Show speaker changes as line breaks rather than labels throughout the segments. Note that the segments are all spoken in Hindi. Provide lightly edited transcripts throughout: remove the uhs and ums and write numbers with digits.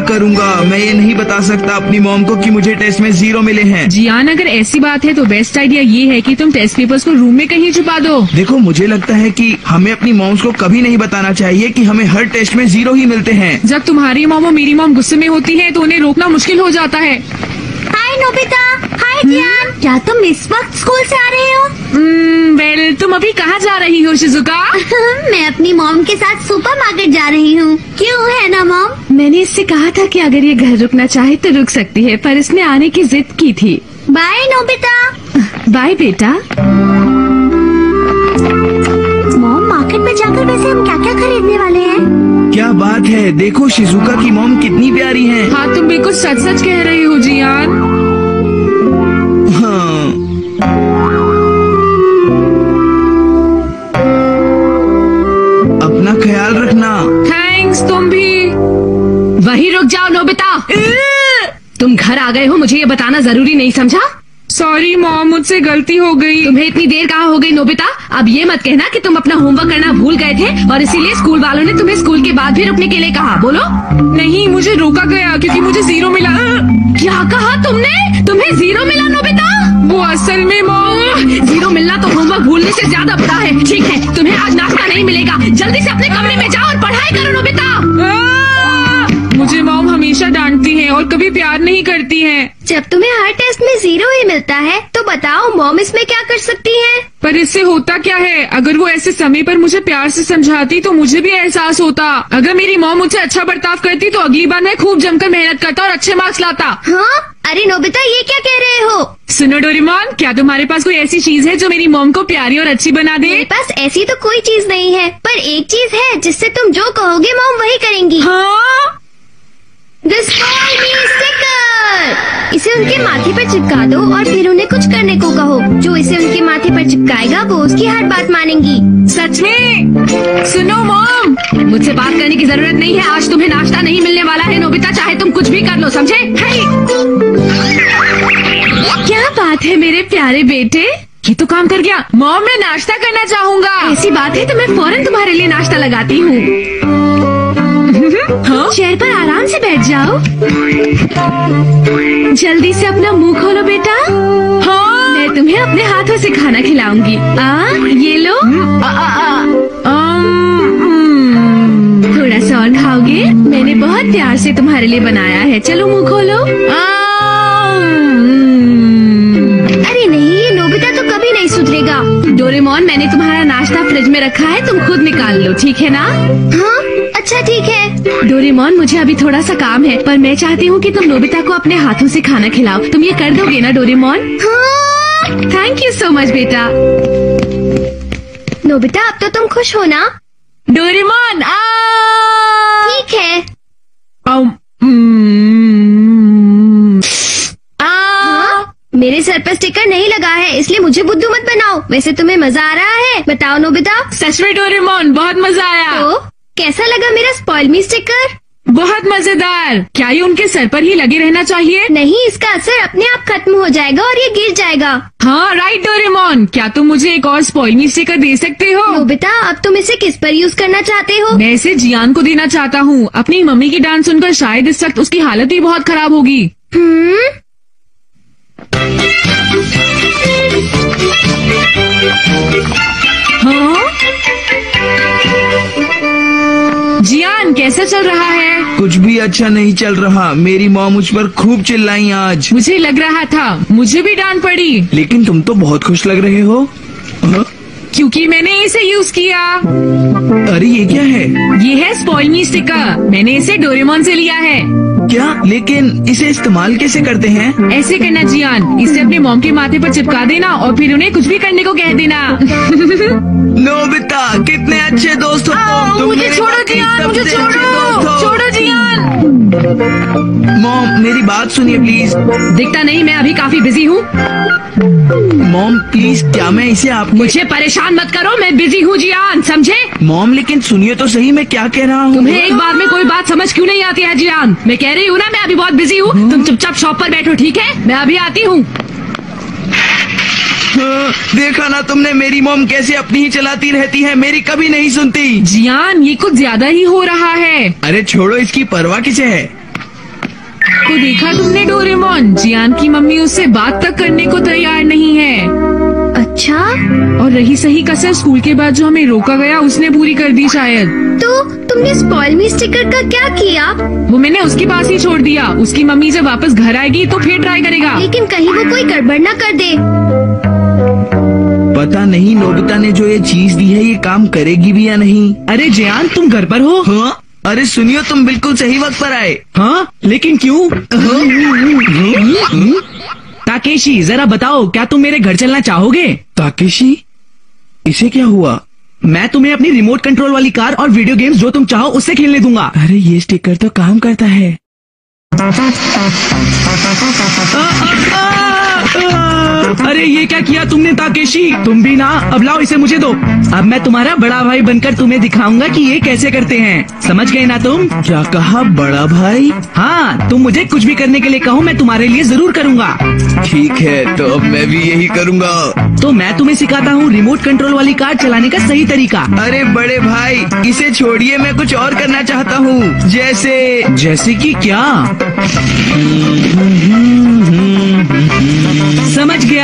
करूँगा? मैं ये नहीं बता सकता अपनी मॉम को कि मुझे टेस्ट में 0 मिले हैं।
जियान, अगर ऐसी बात है तो बेस्ट आइडिया ये है कि तुम टेस्ट पेपर्स को रूम में कहीं छुपा दो।
देखो, मुझे लगता है कि हमें अपनी मॉम्स को कभी नहीं बताना चाहिए कि हमें हर टेस्ट में 0 ही मिलते हैं।
जब तुम्हारी मॉम और मेरी मॉम गुस्से में होती है तो उन्हें रोकना मुश्किल हो जाता है।
हाय नोबिता, हाय जियान, क्या तुम इस वक्त स्कूल से आ रहे हो?
वेल, तुम अभी कहाँ जा रही हो शिजुका?
मैं अपनी मॉम के साथ सुपरमार्केट जा रही हूँ। क्यों, है ना मॉम?
मैंने इससे कहा था कि अगर ये घर रुकना चाहे तो रुक सकती है, पर इसने आने की जिद की थी।
Bye Nobita.
बाय बेटा।
मॉम, मार्केट में जाकर वैसे हम क्या क्या खरीदने वाले हैं?
क्या बात है, देखो शिजुका की मॉम कितनी प्यारी है।
हाँ, तुम बिल्कुल सच सच कह रही हो जियान।
हाँ, अपना ख्याल रखना।
थैंक्स, तुम भी। वही रुक जाओ नोबिता। तुम घर आ गए हो, मुझे ये बताना जरूरी नहीं समझा? सॉरी मॉम, मुझसे गलती हो गई। तुम्हें इतनी देर कहाँ हो गई नोबिता? अब ये मत कहना कि तुम अपना होमवर्क करना भूल गए थे और इसीलिए स्कूल वालों ने तुम्हें स्कूल के बाद भी रुकने के लिए कहा। बोलो। नहीं, मुझे रोका गया क्योंकि मुझे 0 मिला। क्या कहा तुमने? तुम्हें 0 मिला नोबिता? वो असल में मॉम, 0 मिलना तो होमवर्क भूलने से ज्यादा बुरा है। ठीक है, तुम्हें आज नाश्ता नहीं मिलेगा। जल्दी से अपने कमरे में जाओ और पढ़ाई करो नोबिता। मुझे मॉम हमेशा डांटती है और कभी प्यार नहीं करती है।
जब तुम्हें हर टेस्ट में 0 ही मिलता है तो बताओ मॉम इसमें क्या कर सकती है?
पर इससे होता क्या है? अगर वो ऐसे समय पर मुझे प्यार से समझाती तो मुझे भी एहसास होता। अगर मेरी मॉम मुझसे अच्छा बर्ताव करती तो अगली बार मैं खूब जमकर मेहनत करता और अच्छे मार्क्स लाता।
हाँ? अरे नोबिता, ये क्या कह रहे हो?
सुनो डोरेमोन, क्या तुम्हारे पास कोई ऐसी चीज है जो मेरी मॉम को प्यारी और अच्छी बना दे?
मेरे पास ऐसी तो कोई चीज नहीं है, पर एक चीज है जिससे तुम जो कहोगे मॉम वही करेंगी।
हाँ?
This call me sticker। इसे उनके माथे पर चिपका दो और फिर उन्हें कुछ करने को कहो। जो इसे उनके माथे पर चिपकाएगा वो उसकी हर बात मानेंगी।
सच में? सुनो मॉम, मुझसे बात करने की जरूरत नहीं है। आज तुम्हें नाश्ता नहीं मिलने वाला है नोबिता, चाहे तुम कुछ भी कर लो, समझे? क्या बात है मेरे प्यारे बेटे, ये तो काम कर गया। मॉम, मैं नाश्ता करना चाहूँगा। ऐसी बात है तो मैं फौरन तुम्हारे लिए नाश्ता लगाती हूँ। हाँ? चेयर पर आराम से बैठ जाओ। जल्दी से अपना मुंह खोलो बेटा। हाँ? मैं तुम्हें अपने हाथों से खाना खिलाऊंगी। ये लो। थोड़ा सा और खाओगे? मैंने बहुत प्यार से तुम्हारे लिए बनाया है। चलो मुंह खोलो।
अरे नहीं, ये नोबिता तो कभी नहीं सुधरेगा।
डोरेमोन, मैंने तुम्हारा नाश्ता फ्रिज में रखा है, तुम खुद निकाल लो, ठीक है ना?
हाँ, अच्छा ठीक है।
डोरेमोन, मुझे अभी थोड़ा सा काम है, पर मैं चाहती हूँ कि तुम नोबिता को अपने हाथों से खाना खिलाओ। तुम ये कर दोगे ना डोरेमोन?
हाँ।
थैंक यू सो मच बेटा।
नोबिता, अब तो तुम खुश हो ना?
डोरेमोन,
ठीक है। मेरे सर पर स्टिकर नहीं लगा है, इसलिए मुझे बुद्धू मत बनाओ। वैसे तुम्हें मजा आ रहा है? बताओ नोबिता।
सच में डोरेमोन, बहुत मजा आया।
तो कैसा लगा मेरा स्पॉइल मी स्टिकर?
बहुत मजेदार। क्या ये उनके सर पर ही लगे रहना चाहिए?
नहीं, इसका असर अपने आप खत्म हो जाएगा और ये गिर जाएगा।
हाँ राइट डोरेमोन, क्या तुम मुझे एक और स्पॉइल मी स्टिकर दे सकते हो?
नोबिता, अब तुम इसे किस पर यूज करना चाहते हो?
मैं इसे जियान को देना चाहता हूँ। अपनी मम्मी की डांस सुनकर शायद इस वक्त उसकी हालत भी बहुत खराब होगी। हाँ? जियान, कैसा चल रहा है?
कुछ भी अच्छा नहीं चल रहा। मेरी मॉम मुझ पर खूब चिल्लाई आज।
मुझे लग रहा था, मुझे भी डांट पड़ी।
लेकिन तुम तो बहुत खुश लग रहे हो।
क्योंकि मैंने इसे यूज किया।
अरे ये क्या है?
ये है स्पॉइल मी स्टिकर। मैंने इसे डोरेमोन से लिया है।
क्या? लेकिन इसे इस्तेमाल कैसे करते हैं?
ऐसे करना जियान, इसे अपने मॉम के माथे पर चिपका देना और फिर उन्हें कुछ भी करने को कह देना।
नोबिता, कितने अच्छे दोस्त हो तुम।
मुझे छोड़ो जियान, मुझे छोड़ो, छोड़ो जियान।
मॉम, मेरी बात सुनिए प्लीज।
दिखता नहीं, मैं अभी काफी बिजी हूँ।
मॉम प्लीज, क्या मैं इसे आप?
मुझे परेशान मत करो, मैं बिजी हूँ जियान, समझे?
मॉम लेकिन सुनिए तो सही, मैं क्या कह रहा हूँ।
तुम्हें एक बार में कोई बात समझ क्यों नहीं आती है जियान? मैं कह रही हूँ ना, मैं अभी बहुत बिजी हूँ। तुम चुपचाप शॉप पर बैठो, ठीक है? मैं अभी आती हूँ।
देखा ना तुमने, मेरी मॉम कैसे अपनी ही चलाती रहती है, मेरी कभी नहीं सुनती।
जियान, ये कुछ ज्यादा ही हो रहा है।
अरे छोड़ो, इसकी परवाह किसे है।
को देखा तुमने डोरेमोन? जियान की मम्मी उससे बात तक करने को तैयार नहीं है।
अच्छा,
और रही सही कसर स्कूल के बाद जो हमें रोका गया उसने पूरी कर दी शायद।
तो तुमने स्पॉइल मी स्टिकर का क्या किया?
वो मैंने उसके पास ही छोड़ दिया। उसकी मम्मी जब वापस घर आएगी तो फिर ट्राई करेगा।
लेकिन कहीं वो कोई गड़बड़ न कर दे।
पता नहीं नोबिता ने जो ये चीज दी है ये काम करेगी भी या नहीं।
अरे जियान, तुम घर पर हो?
हाँ? अरे सुनियो, तुम बिल्कुल सही वक्त पर आए।
हाँ, लेकिन क्यों? ताकेशी, जरा बताओ, क्या तुम मेरे घर चलना चाहोगे?
ताकेशी, इसे क्या हुआ?
मैं तुम्हें अपनी रिमोट कंट्रोल वाली कार और वीडियो गेम्स जो तुम चाहो उससे खेलने दूंगा।
अरे ये स्टिकर तो काम करता है।
अरे ये क्या किया तुमने ताकेशी? तुम भी ना, अब लाओ इसे मुझे दो। अब मैं तुम्हारा बड़ा भाई बनकर तुम्हें दिखाऊंगा कि ये कैसे करते हैं। समझ गए ना तुम?
क्या कहा, बड़ा भाई?
हाँ, तुम मुझे कुछ भी करने के लिए कहो, मैं तुम्हारे लिए जरूर करूँगा।
ठीक है, तो अब मैं भी यही करूँगा।
तो मैं तुम्हें सिखाता हूँ रिमोट कंट्रोल वाली कार चलाने का सही तरीका।
अरे बड़े भाई, इसे छोड़िए, मैं कुछ और करना चाहता हूँ।
जैसे कि क्या? समझ गया।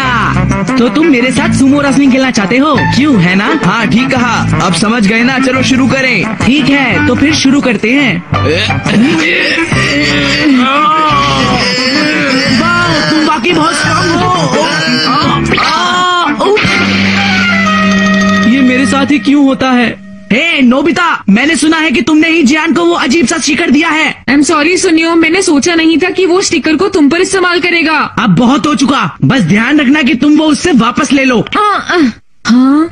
तो तुम मेरे साथ सुमो रेसलिंग खेलना चाहते हो, क्यों, है ना?
हाँ, ठीक कहा। अब समझ गए ना, चलो शुरू करें।
ठीक है, तो फिर शुरू करते हैं। वाह, तुम बाकी बहुत स्ट्रांग हो। ये मेरे साथ ही क्यों होता है? हे नोबिता, मैंने सुना है कि तुमने ही जियान को वो अजीब सा स्टिकर दिया है।
आई एम सॉरी सुनियो, मैंने सोचा नहीं था कि वो स्टिकर को तुम पर इस्तेमाल करेगा।
अब बहुत हो चुका, बस ध्यान रखना कि तुम वो उससे वापस ले लो।
हाँ,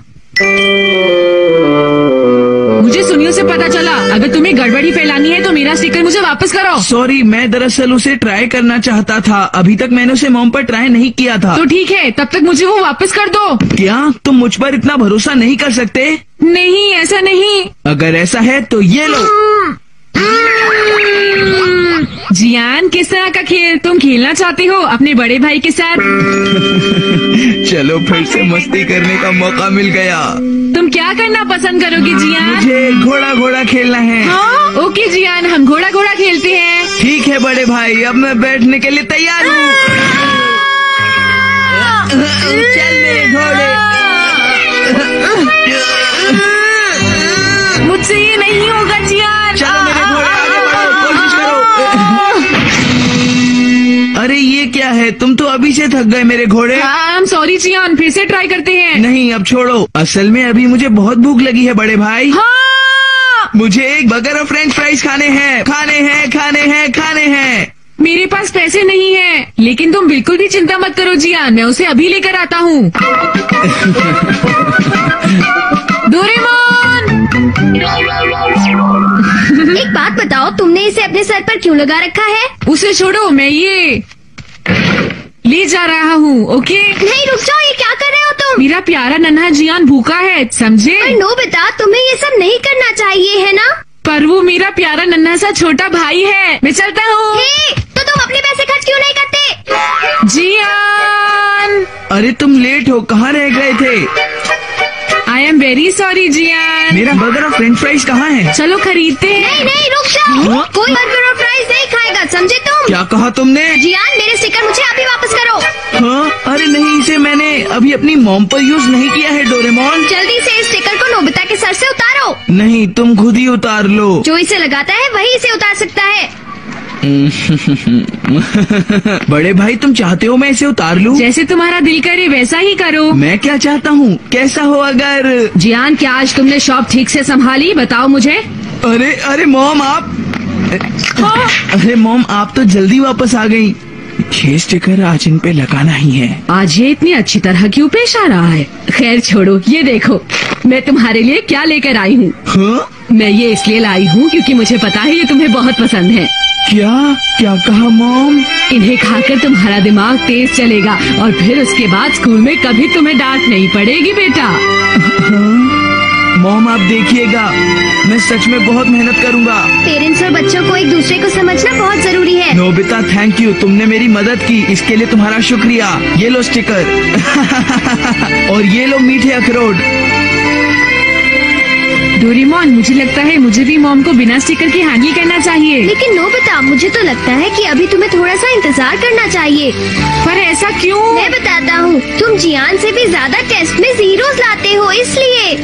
मुझे सुनियो से पता चला। अगर तुम्हें गड़बड़ी फैलानी है तो मेरा स्टिकर मुझे वापस करो।
सॉरी, मैं दरअसल उसे ट्राई करना चाहता था। अभी तक मैंने उसे मॉम पर ट्राई नहीं किया था।
तो ठीक है, तब तक मुझे वो वापस कर दो।
क्या तुम मुझ पर इतना भरोसा नहीं कर सकते?
नहीं, ऐसा नहीं।
अगर ऐसा है तो ये लो।
जियान, किस तरह का खेल तुम खेलना चाहते हो अपने बड़े भाई के साथ?
चलो, फिर से मस्ती करने का मौका मिल गया।
तुम क्या करना पसंद करोगे जियान?
मुझे घोड़ा घोड़ा खेलना है।
हाँ, ओके जियान, हम घोड़ा घोड़ा खेलते हैं।
ठीक है बड़े भाई, अब मैं बैठने के लिए तैयार हूँ। चल मेरे घोड़े।
मुझसे ये नहीं होगा जियान।
चलो मेरे घोड़े, आगे बढ़ो, कोशिश करो। अरे ये क्या है, तुम तो अभी से थक गए मेरे घोड़े।
आई एम सॉरी जियान, फिर से ट्राई करते हैं।
नहीं, अब छोड़ो। असल में अभी मुझे बहुत भूख लगी है बड़े भाई।
हाँ,
मुझे एक बर्गर और फ्रेंच फ्राइज खाने हैं।
मेरे पास पैसे नहीं हैं, लेकिन तुम बिल्कुल भी चिंता मत करो जियान, मैं उसे अभी लेकर आता हूँ। डोरेमोन,
एक बात बताओ, तुमने इसे अपने सर पर क्यों लगा रखा है?
उसे छोड़ो, मैं ये ले जा रहा हूँ। ओके?
नहीं, रुक जाओ, ये क्या कर रहे हो तुम?
मेरा प्यारा नन्हा जियान भूखा है, समझे?
पर नोबिता, तुम्हें ये सब नहीं करना चाहिए, है ना?
पर वो मेरा प्यारा नन्हा सा छोटा भाई है। मैं चलता हूँ।
तो तुम अपने पैसे खर्च क्यों नहीं करते?
जियान,
अरे तुम लेट हो, कहाँ रह गए थे?
I am very sorry Gian.
मेरा बर्गर और फ्रेंच फ्राइज कहाँ है?
चलो खरीदते हैं।
नहीं, रुक जाओ। कोई बर्गर और फ्राइज नहीं खाएगा, समझे तुम?
क्या कहा तुमने?
जियान, मेरे स्टिकर मुझे अभी वापस करो।
हाँ? अरे नहीं, इसे मैंने अभी अपनी मॉम पर यूज नहीं किया है डोरेमोन।
जल्दी से इस स्टिकर को नोबिता के सर से उतारो।
नहीं, तुम खुद ही उतार लो।
जो इसे लगाता है वही इसे उतार सकता है।
बड़े भाई, तुम चाहते हो मैं इसे उतार लूं?
जैसे तुम्हारा दिल करे वैसा ही करो।
मैं क्या चाहता हूँ, कैसा हो अगर?
जियान, क्या आज तुमने शॉप ठीक से संभाली? बताओ मुझे।
अरे मॉम, आप अरे मॉम, आप तो जल्दी वापस आ गई। ये स्टिकर आज इन पे लगाना ही है।
आज ये इतनी अच्छी तरह क्यों पेश आ रहा है? खैर छोड़ो, ये देखो मैं तुम्हारे लिए क्या लेकर आई हूँ।
हाँ?
मैं ये इसलिए लाई हूँ क्योंकि मुझे पता है ये तुम्हें बहुत पसंद है।
क्या कहा मॉम?
इन्हें खाकर तुम्हारा दिमाग तेज चलेगा और फिर उसके बाद स्कूल में कभी तुम्हें डांट नहीं पड़ेगी बेटा।
हाँ? मॉम, आप देखिएगा, मैं सच में बहुत मेहनत करूँगा।
पेरेंट्स और बच्चों को एक दूसरे को समझना बहुत जरूरी है।
नोबिता, थैंक यू, तुमने मेरी मदद की, इसके लिए तुम्हारा शुक्रिया। ये लो स्टिकर और ये लो मीठे अखरोट।
डोरेमोन, मुझे लगता है मुझे भी मॉम को बिना स्टिकर के हैंडल करना चाहिए।
लेकिन नोबिता, मुझे तो लगता है कि अभी तुम्हें थोड़ा सा इंतजार करना चाहिए।
पर ऐसा क्यों?
मैं बताता हूँ, तुम जियान से भी ज्यादा टेस्ट में जीरोस लाते हो, इसलिए।